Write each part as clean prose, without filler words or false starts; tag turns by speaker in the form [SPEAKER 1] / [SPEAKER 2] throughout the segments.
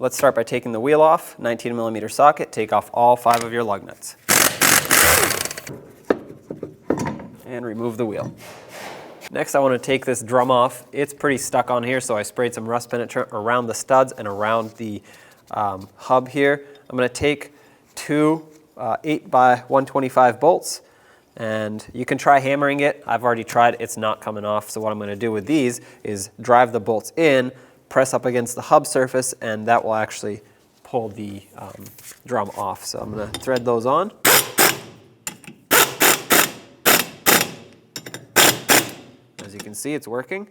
[SPEAKER 1] Let's start by taking the wheel off, 19mm socket, take off all 5 of your lug nuts. And remove the wheel. Next, I want to take this drum off. It's pretty stuck on here, so I sprayed some rust penetrant around the studs and around the hub here. I'm going to take 2 8x125 bolts, and you can try hammering it. I've already tried, it's not coming off, so what I'm going to do with these is drive the bolts in, press up against the hub surface, and that will actually pull the drum off. So I'm going to thread those on. As you can see, it's working.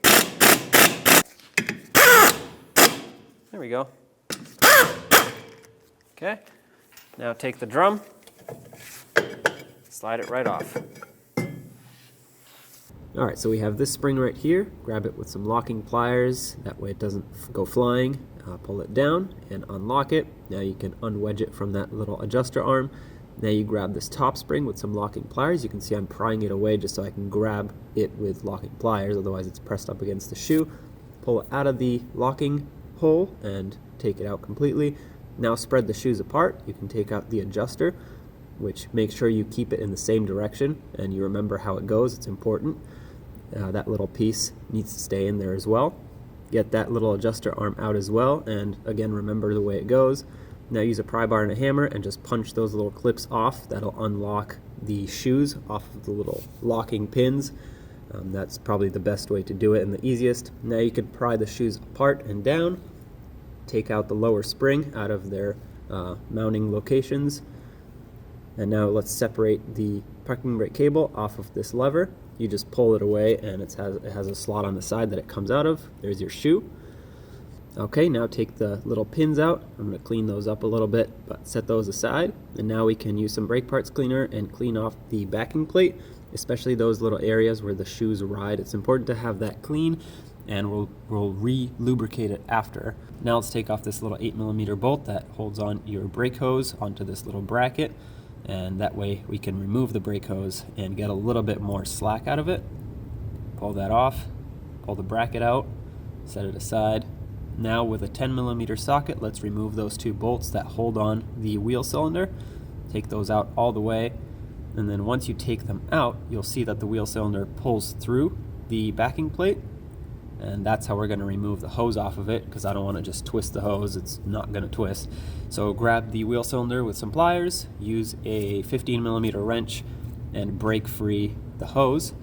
[SPEAKER 1] There we go. Okay, now take the drum, slide it right off. All right, so we have this spring right here. Grab it with some locking pliers, that way it doesn't go flying. Pull it down and unlock it. Now you can unwedge it from that little adjuster arm. Now you grab this top spring with some locking pliers. You can see I'm prying it away just so I can grab it with locking pliers, otherwise it's pressed up against the shoe. Pull it out of the locking hole and take it out completely. Now spread the shoes apart. You can take out the adjuster, which makes sure you keep it in the same direction and you remember how it goes. It's important. That little piece needs to stay in there as well. Get that little adjuster arm out as well, and again, remember the way it goes. Now use a pry bar and a hammer and just punch those little clips off. That'll unlock the shoes off of the little locking pins. That's probably the best way to do it and the easiest. Now you can pry the shoes apart and down, take out the lower spring out of their mounting locations. And now let's separate the parking brake cable off of this lever. You just pull it away and it has a slot on the side that it comes out of. There's your shoe. Okay, now take the little pins out. I'm going to clean those up a little bit, but set those aside. And now we can use some brake parts cleaner and clean off the backing plate, especially those little areas where the shoes ride. It's important to have that clean, and we'll re-lubricate it after. Now let's take off this little 8mm bolt that holds on your brake hose onto this little bracket, and that way we can remove the brake hose and get a little bit more slack out of it. Pull that off, pull the bracket out, set it aside. Now with a 10mm socket, let's remove those 2 bolts that hold on the wheel cylinder. Take those out all the way, and then once you take them out, you'll see that the wheel cylinder pulls through the backing plate, and that's how we're going to remove the hose off of it, because I don't want to just twist the hose. It's not going to twist. So grab the wheel cylinder with some pliers, use a 15mm wrench, and break free the hose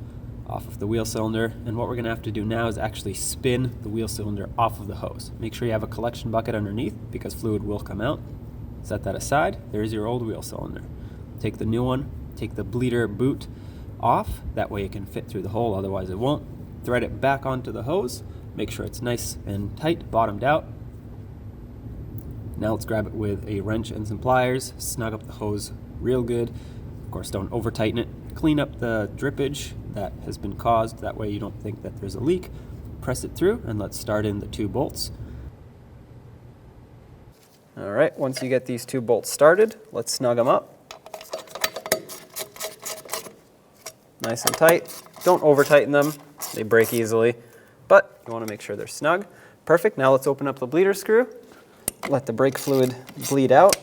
[SPEAKER 1] off of the wheel cylinder. And what we're going to have to do now is actually spin the wheel cylinder off of the hose. Make sure you have a collection bucket underneath, because fluid will come out. Set that aside. There's your old wheel cylinder. Take the new one, take the bleeder boot off, that way it can fit through the hole, otherwise it won't. Thread it back onto the hose, make sure it's nice and tight, bottomed out. Now let's grab it with a wrench and some pliers, snug up the hose real good. Of course, don't over tighten it. Clean up the drippage that has been caused, that way you don't think that there's a leak. Press it through, and let's start in the 2 bolts. All right, once you get these 2 bolts started, let's snug them up. Nice and tight. Don't over tighten them, they break easily, but you want to make sure they're snug. Perfect, now let's open up the bleeder screw. Let the brake fluid bleed out.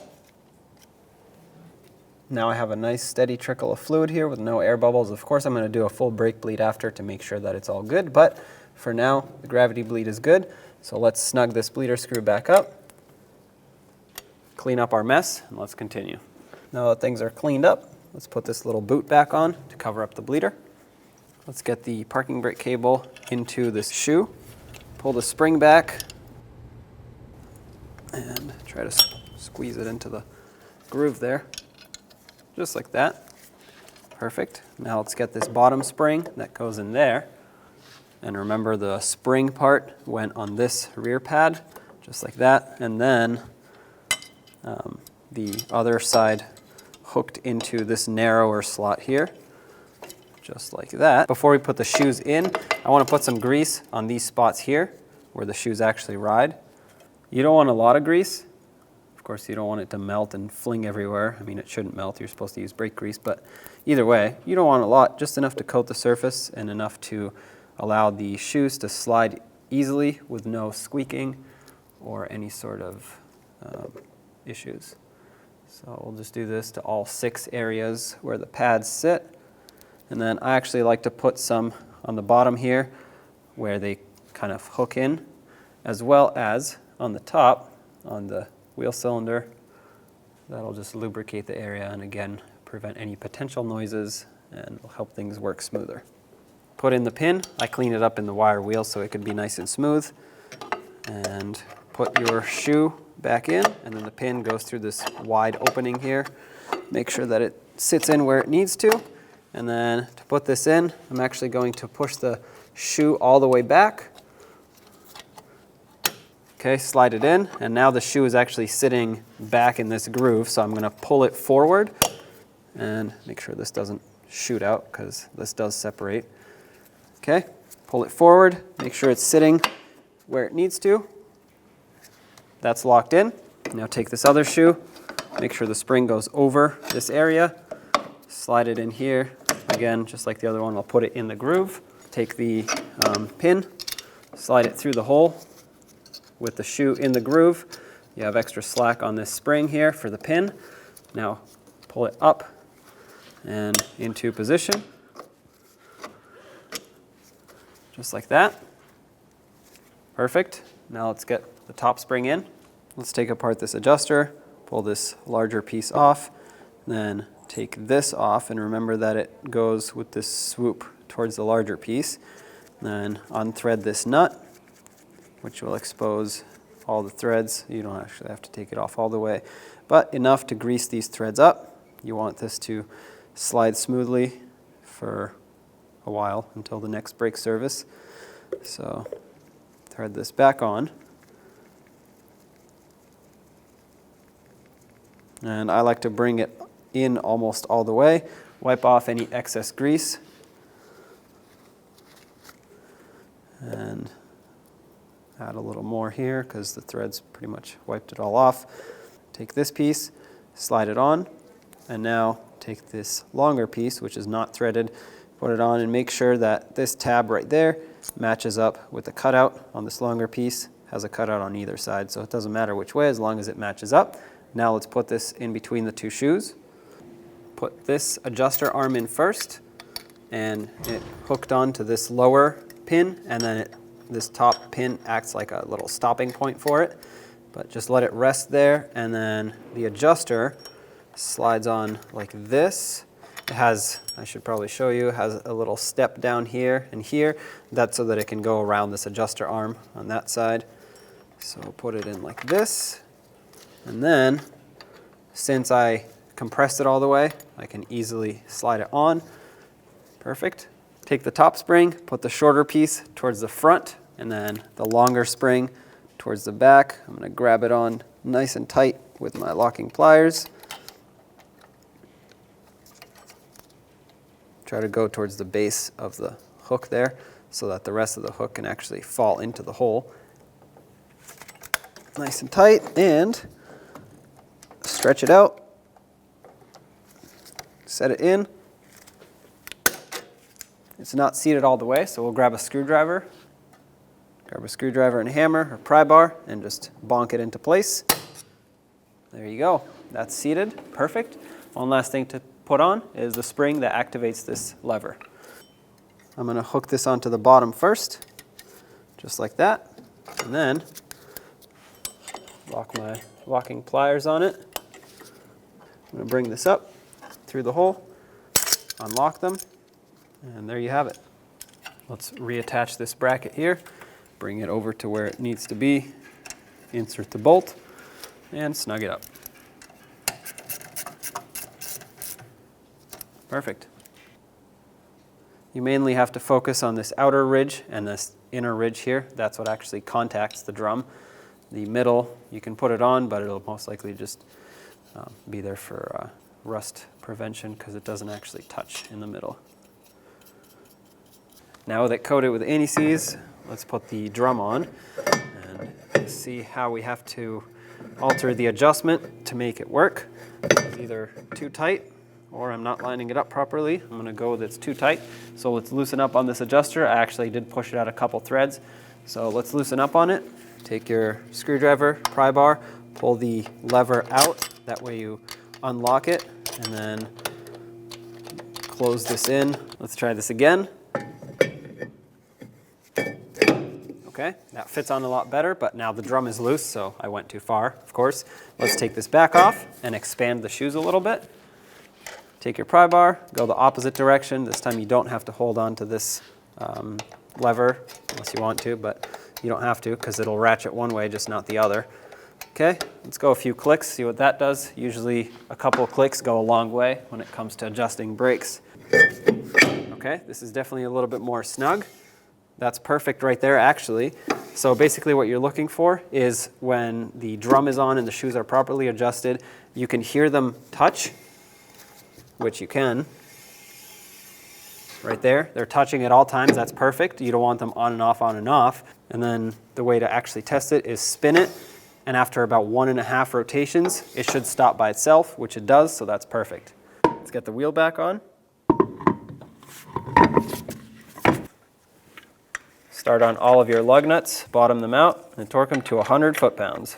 [SPEAKER 1] Now I have a nice steady trickle of fluid here with no air bubbles. Of course, I'm going to do a full brake bleed after to make sure that it's all good, but for now, the gravity bleed is good. So let's snug this bleeder screw back up, clean up our mess, and let's continue. Now that things are cleaned up, let's put this little boot back on to cover up the bleeder. Let's get the parking brake cable into this shoe, pull the spring back, and try to squeeze it into the groove there, just like that. Perfect. Now let's get this bottom spring that goes in there, and remember the spring part went on this rear pad, just like that, and then the other side hooked into this narrower slot here, just like that. Before we put the shoes in, I want to put some grease on these spots here where the shoes actually ride. You don't want a lot of grease. Of course, you don't want it to melt and fling everywhere. I mean, it shouldn't melt. You're supposed to use brake grease, but either way, you don't want a lot, just enough to coat the surface and enough to allow the shoes to slide easily with no squeaking or any sort of issues. So we'll just do this to all 6 areas where the pads sit. And then I actually like to put some on the bottom here where they kind of hook in, as well as on the top, on the wheel cylinder. That'll just lubricate the area and again, prevent any potential noises and will help things work smoother. Put in the pin. I clean it up in the wire wheel so it could be nice and smooth. And put your shoe back in, and then the pin goes through this wide opening here. Make sure that it sits in where it needs to. And then to put this in, I'm actually going to push the shoe all the way back. Okay, slide it in, and now the shoe is actually sitting back in this groove, so I'm going to pull it forward and make sure this doesn't shoot out because this does separate. Okay, pull it forward, make sure it's sitting where it needs to. That's locked in. Now take this other shoe, make sure the spring goes over this area, slide it in here. Again, just like the other one, I'll put it in the groove. Take the pin, slide it through the hole with the shoe in the groove. You have extra slack on this spring here for the pin. Now pull it up and into position, just like that. Perfect. Now let's get the top spring in. Let's take apart this adjuster, pull this larger piece off, then take this off, and remember that it goes with this swoop towards the larger piece. Then unthread this nut, which will expose all the threads. You don't actually have to take it off all the way, but enough to grease these threads up. You want this to slide smoothly for a while until the next brake service. So thread this back on. And I like to bring it in almost all the way. Wipe off any excess grease. And add a little more here because the threads pretty much wiped it all off. Take this piece, slide it on, and now take this longer piece, which is not threaded, put it on, and make sure that this tab right there matches up with the cutout on this longer piece. Has a cutout on either side, so it doesn't matter which way as long as it matches up. Now let's put this in between the 2 shoes. Put this adjuster arm in first, and it hooked onto this lower pin, and then this top pin acts like a little stopping point for it. But just let it rest there, and then the adjuster slides on like this. It has, I should probably show you, it has a little step down here and here. That's so that it can go around this adjuster arm on that side. So put it in like this. And then, since I compressed it all the way, I can easily slide it on. Perfect. Take the top spring, put the shorter piece towards the front, and then the longer spring towards the back. I'm going to grab it on nice and tight with my locking pliers. Try to go towards the base of the hook there so that the rest of the hook can actually fall into the hole. Nice and tight, and stretch it out. Set it in. It's not seated all the way, so we'll grab a screwdriver. Grab a screwdriver and hammer or pry bar and just bonk it into place. There you go. That's seated. Perfect. One last thing to put on is the spring that activates this lever. I'm going to hook this onto the bottom first, just like that, and then lock my locking pliers on it. I'm going to bring this up through the hole, unlock them, and there you have it. Let's reattach this bracket here, bring it over to where it needs to be, insert the bolt, and snug it up. Perfect. You mainly have to focus on this outer ridge and this inner ridge here. That's what actually contacts the drum. The middle, you can put it on, but it'll most likely just be there for rust prevention because it doesn't actually touch in the middle. Now that coated with anti-seize, let's put the drum on and see how we have to alter the adjustment to make it work. It's either too tight or I'm not lining it up properly. I'm going to go with it's too tight. So let's loosen up on this adjuster. I actually did push it out a couple threads. So let's loosen up on it. Take your screwdriver, pry bar, pull the lever out. That way you unlock it, and then close this in. Let's try this again. Okay, that fits on a lot better, but now the drum is loose, so I went too far, of course. Let's take this back off and expand the shoes a little bit. Take your pry bar, go the opposite direction. This time you don't have to hold on to this lever, unless you want to, but you don't have to because it'll ratchet one way, just not the other. Okay, let's go a few clicks, see what that does. Usually a couple of clicks go a long way when it comes to adjusting brakes. Okay, this is definitely a little bit more snug. That's perfect right there, actually. So basically what you're looking for is when the drum is on and the shoes are properly adjusted, you can hear them touch, which you can. Right there, they're touching at all times, that's perfect. You don't want them on and off, on and off. And then the way to actually test it is spin it, and after about 1.5 rotations, it should stop by itself, which it does, so that's perfect. Let's get the wheel back on. Start on all of your lug nuts, bottom them out, and torque them to 100 foot-pounds.